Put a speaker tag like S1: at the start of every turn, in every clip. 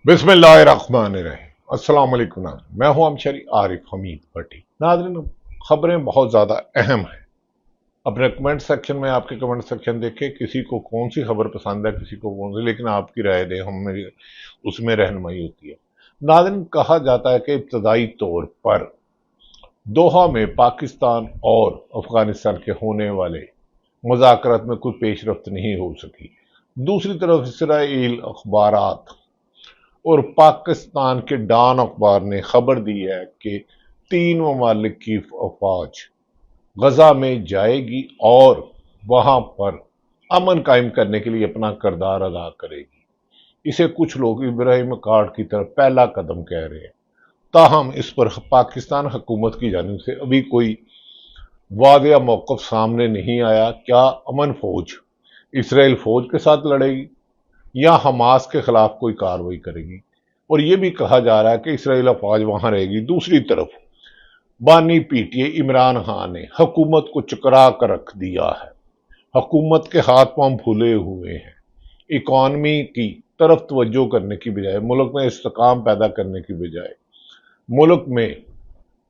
S1: बिस्मिल्लाहिर्रहमानिर्रहीम। अस्सलाम वालेकुम नाज़रीन, मैं हूं अमशरी आरिफ हमीद भट्टी। नाज़रीन, खबरें बहुत ज़्यादा अहम हैं। अपने कमेंट सेक्शन में आपके कमेंट सेक्शन देखें, किसी को कौन सी खबर पसंद है, किसी को कौन सी, लेकिन आपकी राय दें, हमें उसमें रहनुमाई होती है। नाज़रीन, कहा जाता है कि इब्तदाई तौर पर दोहा में पाकिस्तान और अफगानिस्तान के होने वाले मुज़ाकरात में कोई पेशरफ्त नहीं हो सकी। दूसरी तरफ इसराइल अखबारात और पाकिस्तान के डॉन अखबार ने खबर दी है कि 3 ममालिक की अफवाज गजा में जाएगी और वहां पर अमन कायम करने के लिए अपना किरदार अदा करेगी। इसे कुछ लोग इब्राहिम कार्ड की तरफ पहला कदम कह रहे हैं। ताहम इस पर पाकिस्तान हुकूमत की जानिब से अभी कोई वादिया मौक़िफ़ सामने नहीं आया। क्या अमन फौज इसराइल फौज के साथ लड़ेगी या हमास के खिलाफ कोई कार्रवाई करेगी? और यह भी कहा जा रहा है कि इसराइल फौज वहां रहेगी। दूसरी तरफ बानी पीटीए इमरान खान ने हुकूमत को चकरा कर रख दिया है। हुकूमत के हाथ पांव फूले हुए हैं। इकॉनमी की तरफ तवज्जो करने की बजाय, मुल्क में इस्तेकाम पैदा करने की बजाय, मुल्क में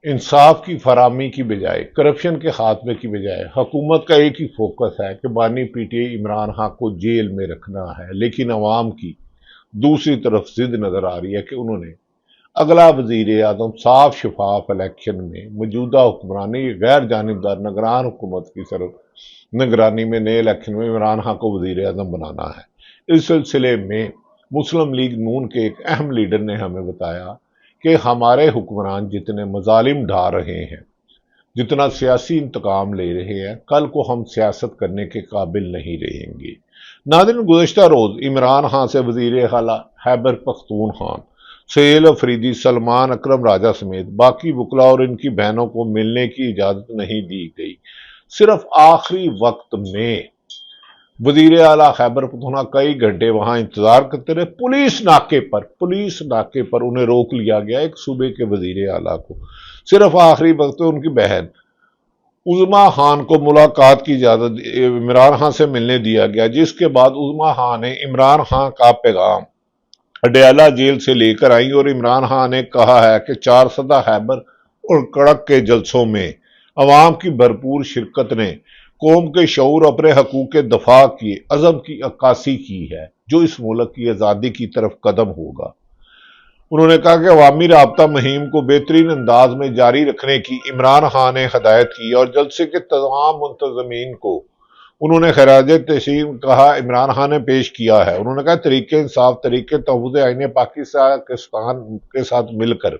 S1: इंसाफ की फरामी की बजाय, करप्शन के खात्मे की बजाय, हुकूमत का एक ही फोकस है कि बानी पीटीए इमरान खान को जेल में रखना है। लेकिन अवाम की दूसरी तरफ जिद नजर आ रही है कि उन्होंने अगला वजीर आजम साफ शफाफ इलेक्शन में मौजूदा हुक्मरानी गैर जानिबदार निगरान हुकूमत की तरफ निगरानी में नए इलेक्शन में इमरान खान को वजीर आजम बनाना है। इस सिलसिले में मुस्लिम लीग नून के एक अहम लीडर ने हमें बताया कि हमारे हुक्मरान जितने मजालिम ढा रहे हैं, जितना सियासी इंतकाम ले रहे हैं, कल को हम सियासत करने के काबिल नहीं रहेंगे। नाज़रीन, गुज़श्ता रोज इमरान खान से वजीर आला खैबर पख्तूनख्वा सहेल अफरीदी, सलमान अकरम राजा समेत बाकी वकला और इनकी बहनों को मिलने की इजाजत नहीं दी गई। सिर्फ आखिरी वक्त में वजीर आला खैबर पख्तूनख्वा कई घंटे वहां इंतजार करते रहे। पुलिस नाके पर उन्हें रोक लिया गया, एक सूबे के वजीर आला को। सिर्फ आखिरी वक्त में उनकी बहन उज़मा खान को मुलाकात की इजाजत इमरान खान से मिलने दिया गया, जिसके बाद उज़मा खान ने इमरान खान का पैगाम अडयाला जेल से लेकर आई और इमरान खान ने कहा है कि 4 सदा खैबर और कड़क के जलसों में अवाम की भरपूर शिरकत ने कौम के शऊर अपने हकूक के दफा की अज़म की अक्कासी की है, जो इस मुल्क की आज़ादी की तरफ कदम होगा। उन्होंने कहा कि अवामी राबता मुहिम को बेहतरीन अंदाज में जारी रखने की इमरान खान ने हदायत की और जलसे के तमाम मुंतज़मीन को उन्होंने खराज तहसीन कहा इमरान खान ने पेश किया है। उन्होंने कहा तरीके इंसाफ, तरीके तहफ़्फ़ुज़ आईन पाकिस्तान के साथ मिलकर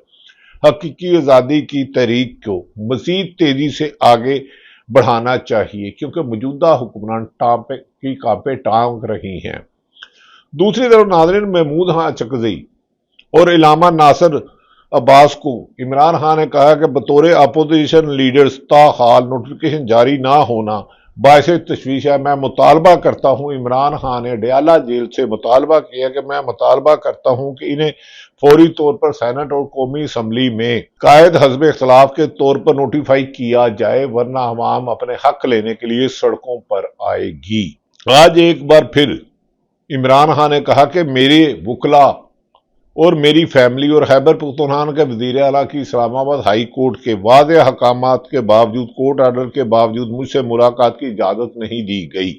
S1: हकीकी आज़ादी की तहरीक को मज़ीद तेजी से आगे बढ़ाना चाहिए, क्योंकि मौजूदा हुक्मरान कांपे टांग रही हैं। दूसरी तरफ नाज़रीन, महमूद खान चकज़ई और इलामा नासिर अब्बास को इमरान खान ने कहा कि बतौर अपोजिशन लीडर्स ताहाल नोटिफिकेशन जारी ना होना बायस तशवीश है। मैं मुतालबा करता हूँ, इमरान खान ने अडयाला जेल से मुतालबा किया कि मैं मुतालबा करता हूँ कि इन्हें फौरी तौर पर सेनेट और कौमी असम्बली में कायद हज़ब इख्तलाफ के तौर पर नोटिफाई किया जाए, वरना अवाम अपने हक लेने के लिए सड़कों पर आएगी। आज एक बार फिर इमरान खान ने कहा कि मेरे वकला और मेरी फैमिली और खैबर पख्तूनख्वा के वजीर आला की इस्लामाबाद हाई कोर्ट के वाज़ेह हकामात के बावजूद, कोर्ट आर्डर के बावजूद मुझसे मुलाकात की इजाज़त नहीं दी गई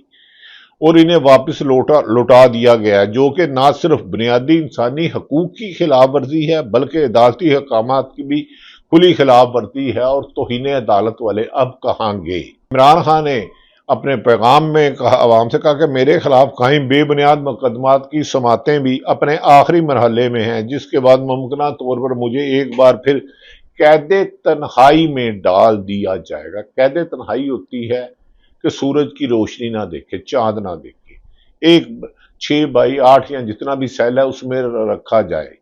S1: और इन्हें वापस लौटा दिया गया, जो कि न सिर्फ बुनियादी इंसानी हकूक की खिलाफ वर्जी है बल्कि अदालती हकामात की भी खुली खिलाफ वर्जी है। और तौहीन अदालत वाले अब कहाँ गए? इमरान खान ने अपने पैगाम में अवाम से कहा कि मेरे खिलाफ कायम बेबुनियाद मुकदमात की समातें भी अपने आखिरी मरहले में हैं, जिसके बाद मुमकिन तौर पर मुझे एक बार फिर कैद तन्हाई में डाल दिया जाएगा। कैद तन्हाई होती है कि सूरज की रोशनी ना देखे, चांद ना देखे, एक 6x8 या जितना भी सेल है उसमें रखा जाए,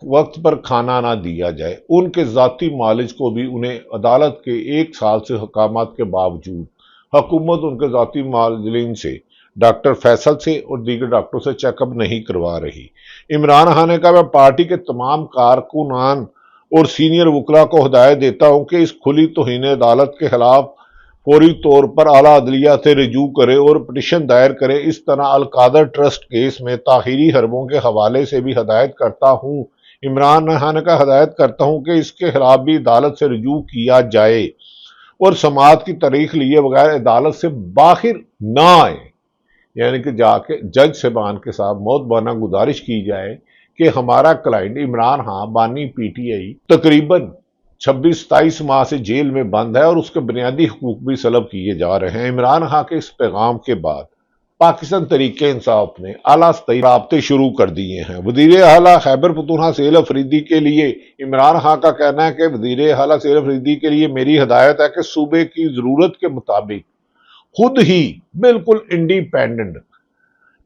S1: वक्त पर खाना ना दिया जाए। उनके जाती मालिज को भी उन्हें अदालत के 1 साल से हकामात के बावजूद हुकूमत उनके जाती मालिजीन से, डॉक्टर फैसल से और दीगर डॉक्टरों से चेकअप नहीं करवा रही। इमरान खान ने कहा मैं पार्टी के तमाम कारकुनान और सीनियर वकला को हिदायत देता हूं कि इस खुली तौहीन अदालत के खिलाफ फौरी तौर पर आला अदलिया से रजू करे और पिटिशन दायर करे। इस तरह अलकादर ट्रस्ट केस में ताखीरी हरबों के हवाले से भी हदायत करता हूँ, इमरान खान का हदायत करता हूँ कि इसके खिलाफ भी अदालत से रजू किया जाए और समाअत की तारीख लिए बगैर अदालत से बाहर ना आए। यानी कि जाके जज साहबान के साथ मौतबाना गुजारिश की जाए कि हमारा क्लाइंट इमरान खान बानी पीटीआई तकरीबन 26-27 माह से जेल में बंद है और उसके बुनियादी हुकूक भी सलब किए जा रहे हैं। इमरान खान के इस पैगाम के बाद पाकिस्तान तहरीके इंसाफ ने आला सतही राब्ते शुरू कर दिए हैं। वजीर आला खैबर पख्तूनख्वा सेल अफरीदी के लिए इमरान खान का कहना है कि वजीर आला सेल अफरीदी के लिए मेरी हदायत है कि सूबे की जरूरत के मुताबिक खुद ही बिल्कुल इंडिपेंडेंट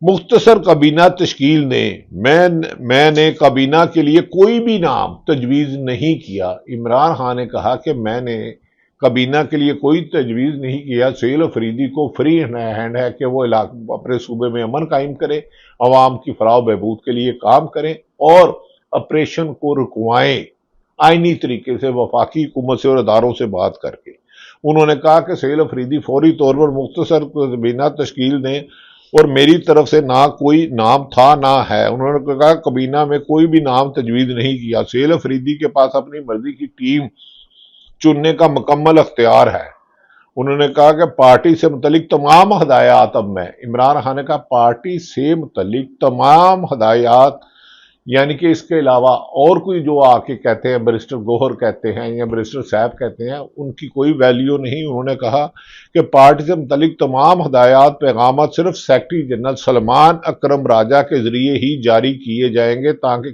S1: मुख्तसर काबीना तश्कील ने मैंने काबीना के लिए कोई भी नाम तजवीज़ नहीं किया। इमरान खान ने कहा कि मैंने काबीना के लिए कोई तजवीज़ नहीं किया। सेल अफरीदी को फ्री हैंड है कि वो अपने सूबे में अमन कायम करे, अवाम की फलाह बहबूद के लिए काम करें और ऑपरेशन को रुकवाएं आईनी तरीके से वफाकी हुकूमत से और अदारों से बात करके। उन्होंने कहा कि सेल अफरीदी फौरी तौर पर मुख्तसर काबीना तश्कील ने और मेरी तरफ से ना कोई नाम था ना है। उन्होंने कहा काबीना में कोई भी नाम तजवीज़ नहीं किया। सेल अफरीदी के पास अपनी मर्जी की टीम चुनने का मुकम्मल अख्तियार है। उन्होंने कहा कि पार्टी से मुतलिक तमाम हदायत, अब मैं इमरान खान ने कहा पार्टी से मुतलिक तमाम हदायत, यानी कि इसके अलावा और कोई जो आके कहते हैं बैरिस्टर गोहर कहते हैं या बैरिस्टर साहब कहते हैं, उनकी कोई वैल्यू नहीं। उन्होंने कहा कि पार्टी से मुतलिक तमाम हदायत पैगाम सिर्फ सेक्रेटरी जनरल सलमान अकरम राजा के जरिए ही जारी किए जाएंगे ताकि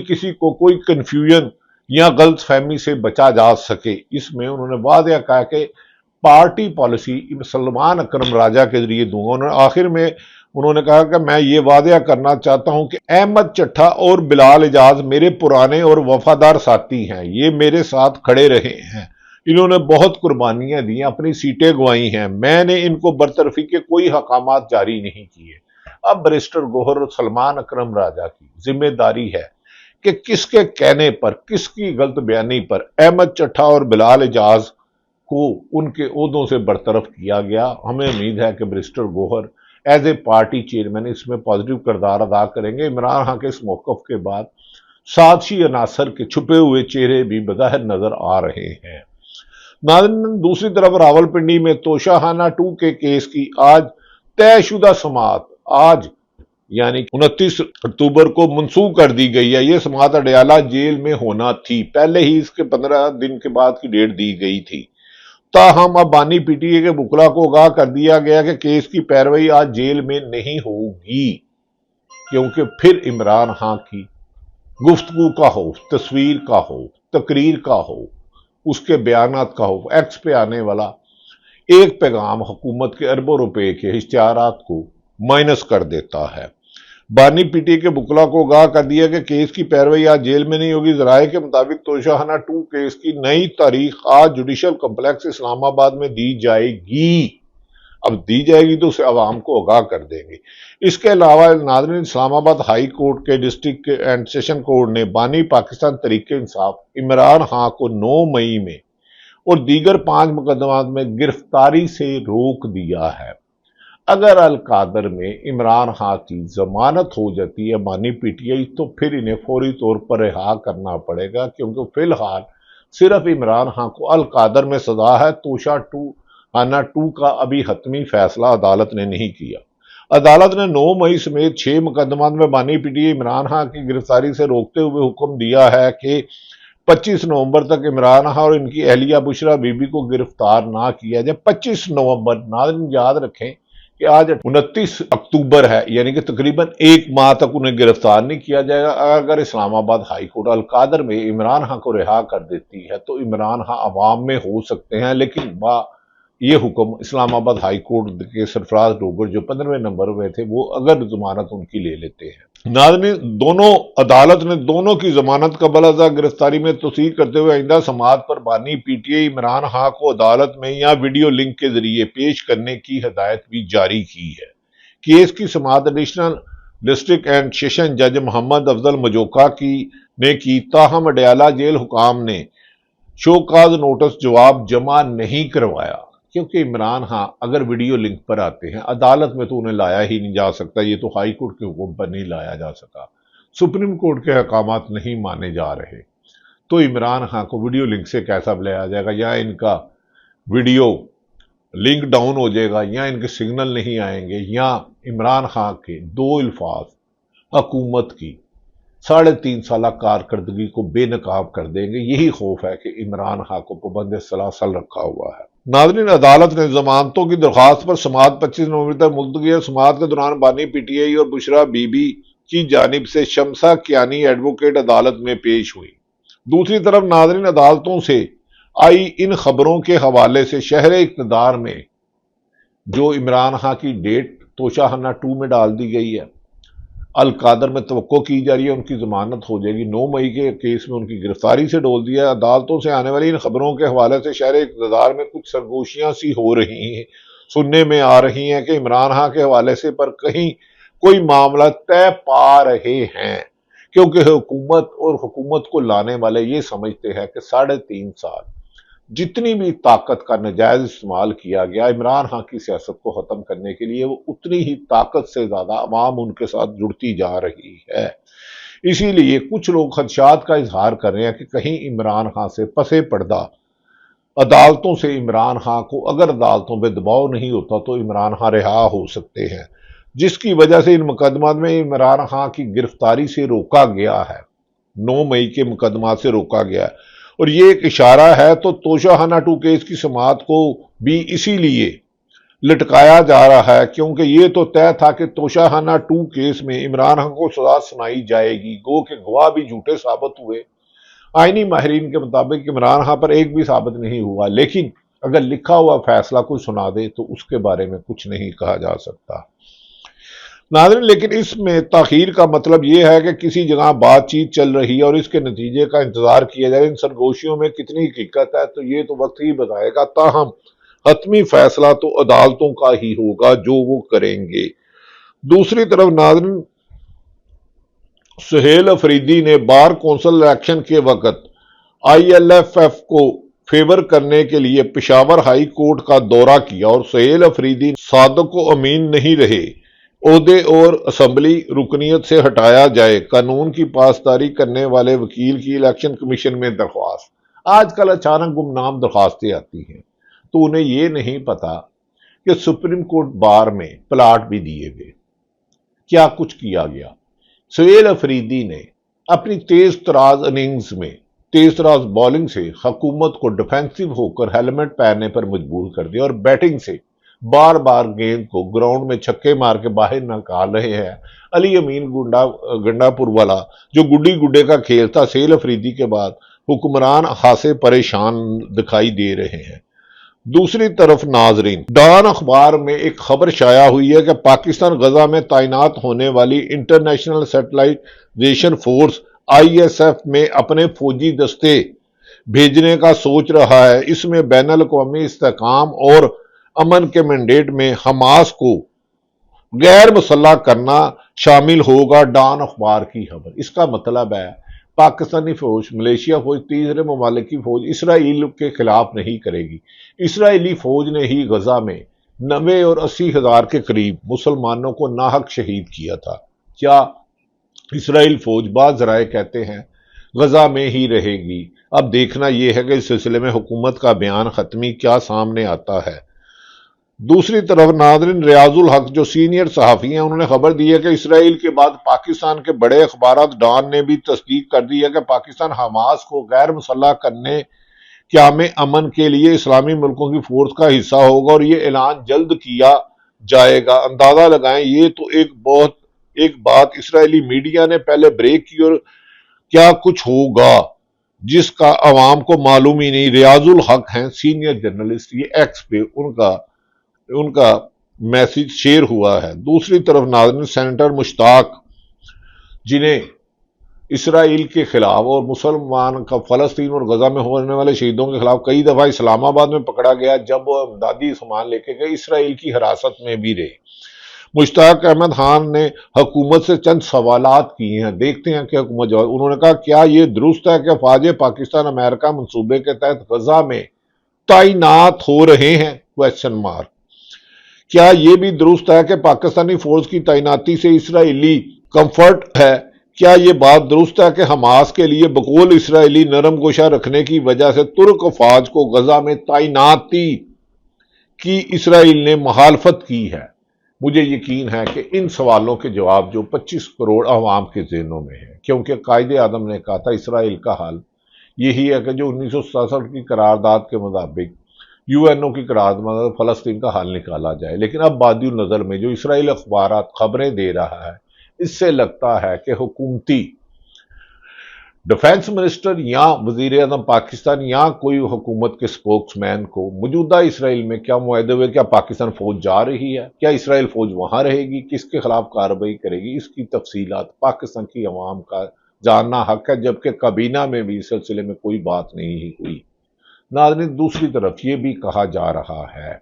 S1: किसी को कोई कन्फ्यूजन या गलत फहमी से बचा जा सके। इसमें उन्होंने वादया कहा कि पार्टी पॉलिसी सलमान अकरम राजा के जरिए दूंगा। उन्होंने आखिर में उन्होंने कहा कि मैं ये वादया करना चाहता हूं कि अहमद चट्ठा और बिलाल एजाज मेरे पुराने और वफादार साथी हैं, ये मेरे साथ खड़े रहे हैं, इन्होंने बहुत कुर्बानियां दी, अपनी सीटें गंवाई हैं, मैंने इनको बरतरफी के कोई हकामात जारी नहीं किए। अब बैरिस्टर गोहर और सलमान अकरम राजा की जिम्मेदारी है कि किसके कहने पर, किसकी गलत बयानी पर अहमद चट्ठा और बिलाल एजाज को उनके ओहदों से बरतरफ किया गया। हमें उम्मीद है कि barrister Gohar as a party chairman इसमें पॉजिटिव किरदार अदा करेंगे। इमरान खान के इस मौक़िफ़ के बाद साजिशी अनासर के छुपे हुए चेहरे भी बज़ाहिर नजर आ रहे हैं। नाज़रीन, दूसरी तरफ रावलपिंडी में तोशाखाना 2 के केस की आज तयशुदा समाअत आज यानी 29 अक्टूबर को मनसूख कर दी गई है। यह समाअत अडयाला जेल में होना थी, पहले ही इसके 15 दिन के बाद की डेट दी गई थी। ताहम अब बानी पीटीए के बुकला को आगाह कर दिया गया कि केस की पैरवी आज जेल में नहीं होगी, क्योंकि फिर इमरान खान की गुफ्तगू का हो, तस्वीर का हो, तकरीर का हो, उसके बयानात का हो, एक्स पे आने वाला एक पैगाम हुकूमत के अरबों रुपए के इश्तिहारात को माइनस कर देता है। बानी पीटीए के बुकला को आगाह कर दिया कि केस की पैरवी आज जेल में नहीं होगी। जराये के मुताबिक तोशाखाना 2 केस की नई तारीख आज जुडिशल कम्प्लेक्स इस्लामाबाद में दी जाएगी। अब दी जाएगी तो उसे आवाम को आगाह कर देंगे। इसके अलावा नाज़रीन, इस्लामाबाद हाई कोर्ट के डिस्ट्रिक्ट एंड सेशन कोर्ट ने बानी पाकिस्तान तहरीके इंसाफ इमरान खान को 9 मई में और दीगर 5 मुकदमात में गिरफ्तारी से रोक दिया है। अगर अलकादर में इमरान खान की जमानत हो जाती है बानी पीटीआई, तो फिर इन्हें फौरी तौर पर रिहा करना पड़ेगा, क्योंकि फिलहाल सिर्फ इमरान खान को अलकादर में सजा है। तोशाखाना 2 का अभी हतमी फैसला अदालत ने नहीं किया। अदालत ने 9 मई समेत 6 मुकदमात में बानी पीटीआई इमरान खान की गिरफ्तारी से रोकते हुए हुक्म दिया है कि 25 नवंबर तक इमरान खान और इनकी अहलिया बुशरा बीबी को गिरफ्तार ना किया जाए। 25 नवंबर, नाज़रीन याद रखें कि आज 29 अक्टूबर है, यानी कि तकरीबन 1 माह तक उन्हें गिरफ्तार नहीं किया जाएगा। अगर इस्लामाबाद हाई कोर्ट अलकादर में इमरान खान को रिहा कर देती है तो इमरान खान अवाम में हो सकते हैं, लेकिन ये हुक्म इस्लामाबाद हाई कोर्ट के सरफराज डोगर जो 15वें नंबर में थे, वो अगर जमानत उनकी ले लेते हैं। नाज़रीन, दोनों अदालत ने दोनों की जमानत कबल अज़ा गिरफ्तारी में तौसीक़ करते हुए आइंदा समाअत पर बानी पीटीआई इमरान खान को अदालत में या वीडियो लिंक के जरिए पेश करने की हदायत भी जारी की है। केस की समाअत एडिशनल डिस्ट्रिक्ट एंड सेशन जज मोहम्मद अफजल मजोका ने की। ताहम अडयाला जेल हुकाम ने शोकाज नोटिस जवाब जमा नहीं करवाया, क्योंकि इमरान खान अगर वीडियो लिंक पर आते हैं अदालत में तो उन्हें लाया ही नहीं जा सकता। ये तो हाई कोर्ट के हुक्म पर नहीं लाया जा सका, सुप्रीम कोर्ट के अहकामात नहीं माने जा रहे, तो इमरान खान को वीडियो लिंक से कैसा बुलाया जाएगा? या इनका वीडियो लिंक डाउन हो जाएगा, या इनके सिग्नल नहीं आएंगे, या इमरान खान के दो अल्फाज हुकूमत की 3.5 साल कारकर्दगी को बेनकाब कर देंगे। यही खौफ है कि इमरान खान को पाबंद सलासल रखा हुआ है। नाज़रीन, अदालत ने जमानतों की दरख्वास्त पर समाअत 25 नवंबर तक मुलतवी है। समाअत के दौरान बानी पीटीआई और बुशरा बीबी की जानिब से शमसा कियानी एडवोकेट अदालत में पेश हुई। दूसरी तरफ नाज़रीन, अदालतों से आई इन खबरों के हवाले से शहर इक़्तिदार में जो इमरान खान की डेट तोशाखाना 2 में डाल दी गई है। अलकादर में तवक्को की जा रही है उनकी जमानत हो जाएगी। 9 मई के केस में उनकी गिरफ्तारी से डोल दिया। अदालतों से आने वाली इन खबरों के हवाले से शहर इक़्तिदार में कुछ सरगोशियां सी हो रही हैं, सुनने में आ रही हैं कि इमरान खान के हवाले से पर कहीं कोई मामला तय पा रहे हैं, क्योंकि हुकूमत और हुकूमत को लाने वाले ये समझते हैं कि 3.5 साल जितनी भी ताकत का नाजायज इस्तेमाल किया गया इमरान खान की सियासत को खत्म करने के लिए, वो उतनी ही ताकत से ज्यादा अवाम उनके साथ जुड़ती जा रही है। इसीलिए कुछ लोग खदशात का इजहार कर रहे हैं कि कहीं इमरान खान से पसे पर्दा अदालतों से इमरान खान को अगर अदालतों पर दबाव नहीं होता तो इमरान खान रिहा हो सकते हैं, जिसकी वजह से इन मुकदमात में इमरान खान की गिरफ्तारी से रोका गया है। 9 मई के मुकदमात से रोका गया है और ये एक इशारा है तो तोशाखाना 2 केस की समाअत को भी इसीलिए लटकाया जा रहा है, क्योंकि ये तो तय था कि तोशाखाना 2 केस में इमरान खान को सजा सुनाई जाएगी। गो के गवाह भी झूठे साबित हुए। आईनी माहिरीन के मुताबिक इमरान खान पर एक भी साबित नहीं हुआ, लेकिन अगर लिखा हुआ फैसला कोई सुना दे तो उसके बारे में कुछ नहीं कहा जा सकता। नाज़रीन, लेकिन इसमें ताखीर का मतलब यह है कि किसी जगह बातचीत चल रही है और इसके नतीजे का इंतजार किया जाए। इन सरगोशियों में कितनी हकीकत है तो ये तो वक्त ही बताएगा। ताहम हतमी फैसला तो अदालतों का ही होगा जो वो करेंगे। दूसरी तरफ नाज़रीन, सुहेल अफरीदी ने बार कौंसिल इलेक्शन के वक्त ILFF को फेवर करने के लिए पेशावर हाई कोर्ट का दौरा किया और सुहेल अफरीदी सादक को अमीन नहीं रहे। ओहदे और असम्बली रुकनीत से हटाया जाए। कानून की पासदारी करने वाले वकील की इलेक्शन कमीशन में दरख्वास्त। आजकल अचानक गुमनाम दरख्वास्तें आती हैं तो उन्हें यह नहीं पता कि सुप्रीम कोर्ट बार में प्लाट भी दिए गए, क्या कुछ किया गया। सुहेल अफरीदी ने अपनी तेज तराज इनिंग्स में तेज तराज बॉलिंग से हुकूमत को डिफेंसिव होकर हेलमेट पहनने पर मजबूर कर दिया और बैटिंग से बार बार गेंद को ग्राउंड में छक्के मार के बाहर निकाल रहे हैं। अली अमीन गंडापुर वाला जो गुड्डी गुड्डे का खेल था, सुहेल अफरीदी के बाद हुक्मरान खासे परेशान दिखाई दे रहे हैं। दूसरी तरफ नाजरीन, डॉन अखबार में एक खबर शाया हुई है कि पाकिस्तान गजा में तैनात होने वाली इंटरनेशनल सैटेलाइजेशन फोर्स ISF में अपने फौजी दस्ते भेजने का सोच रहा है। इसमें बैनुल अक़वामी इस्तेहकाम और अमन के मैंडेट में हमास को गैर मुसल्लह करना शामिल होगा। डॉन अखबार की खबर। इसका मतलब है पाकिस्तानी फौज, मलेशिया फौज, तीसरे ममालिक की फौज इसराइल के खिलाफ नहीं करेगी। इसराइली फौज ने ही गजा में 90 और 80 हजार के करीब मुसलमानों को नाहक शहीद किया था। क्या इसराइल फौज, बाज़ ज़राए कहते हैं, गजा में ही रहेगी? अब देखना यह है कि इस सिलसिले में हुकूमत का बयान खत्मी क्या सामने आता है। दूसरी तरफ नाज़रीन, रियाजुल हक जो सीनियर सहाफ़ी हैं उन्होंने खबर दी है कि इसराइल के बाद पाकिस्तान के बड़े अखबार डॉन ने भी तस्दीक कर दी है कि पाकिस्तान हमास को गैर मुसल्लह करने क़याम अमन के लिए इस्लामी मुल्कों की फोर्स का हिस्सा होगा और ये ऐलान जल्द किया जाएगा। अंदाजा लगाएं, ये तो एक बात इसराइली मीडिया ने पहले ब्रेक की और क्या कुछ होगा जिसका अवाम को मालूम ही नहीं। रियाजुल हक हैं सीनियर जर्नलिस्ट, ये एक्स पे उनका मैसेज शेयर हुआ है। दूसरी तरफ नाज़रीन, सेनेटर मुश्ताक, जिन्हें इसराइल के खिलाफ और मुसलमान का फलस्तीन और गजा में होने वाले शहीदों के खिलाफ कई दफा इस्लामाबाद में पकड़ा गया जब वो इमदादी सामान लेके गए, इसराइल की हिरासत में भी रहे। مشتاق احمد خان نے حکومت سے چند سوالات کیے ہیں، دیکھتے ہیں کہ حکومت جواب۔ انہوں نے کہا کیا یہ درست ہے کہ افواج پاکستان امریکہ منصوبے کے تحت غزہ میں تعینات ہو رہے ہیں؟ Question mark. کیا یہ بھی درست ہے کہ پاکستانی فورس کی تعیناتی سے اسرائیلی کمفرٹ ہے؟ کیا یہ بات درست ہے کہ حماس کے لیے بقول اسرائیلی نرم گوشہ رکھنے کی وجہ سے ترک افواج کو غزہ میں تعیناتی کی اسرائیل نے مخالفت کی ہے؟ مجھے یقین ہے کہ ان سوالوں کے جواب جو 25 کروڑ عوام کے ذہنوں میں ہیں، کیونکہ قائد اعظم نے کہا تھا اسرائیل کا حل یہی ہے کہ جو 1967 کی قرارداد کے مطابق یو این او کی قرارداد فلسطین کا حل نکالا جائے۔ لیکن اب بادی النظر میں جو اسرائیل اخبارات خبریں دے رہا ہے، اس سے لگتا ہے کہ حکومتی ڈیفنس منسٹر یا وزیر اعظم پاکستان یا کوئی حکومت کے سپوکس مین کو موجودہ اسرائیل میں کیا معاہدے ہوئے، کیا پاکستان فوج جا رہی ہے، کیا اسرائیل فوج وہاں رہے گی، کس کے خلاف کارروائی کرے گی، اس کی تفصیلات پاکستان کی عوام کا جاننا حق ہے، جبکہ کابینہ میں بھی اس سلسلے میں کوئی بات نہیں ہوئی۔ ناظرین، دوسری طرف یہ بھی کہا جا رہا ہے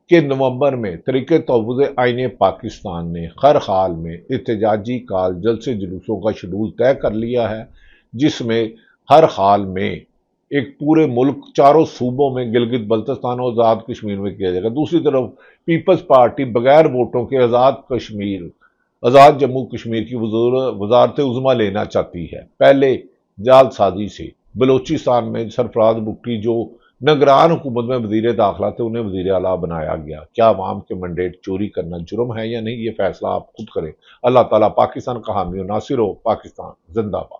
S1: کہ نومبر میں تحریک تحفظ آئین پاکستان نے ہر حال میں احتجاجی کال جلسے جلوسوں کا شیڈول طے کر لیا ہے، جس میں ہر حال میں ایک پورے ملک چاروں صوبوں میں گلگت بلتستان اور آزاد کشمیر میں کیا جائے گا۔ دوسری طرف پیپلز پارٹی بغیر ووٹوں کے آزاد جموں کشمیر کی وزارت عظمیٰ لینا چاہتی ہے۔ پہلے جعل سازی سے بلوچستان میں سرفراز بگٹی جو نگران حکومت میں وزیر داخلہ تھے، انہیں وزیر اعلیٰ بنایا گیا۔ کیا عوام کے منڈیٹ چوری کرنا جرم ہے یا نہیں، یہ فیصلہ آپ خود کریں۔ اللہ تعالیٰ پاکستان کا حامی و ناصر ہو۔ پاکستان زندہ باد۔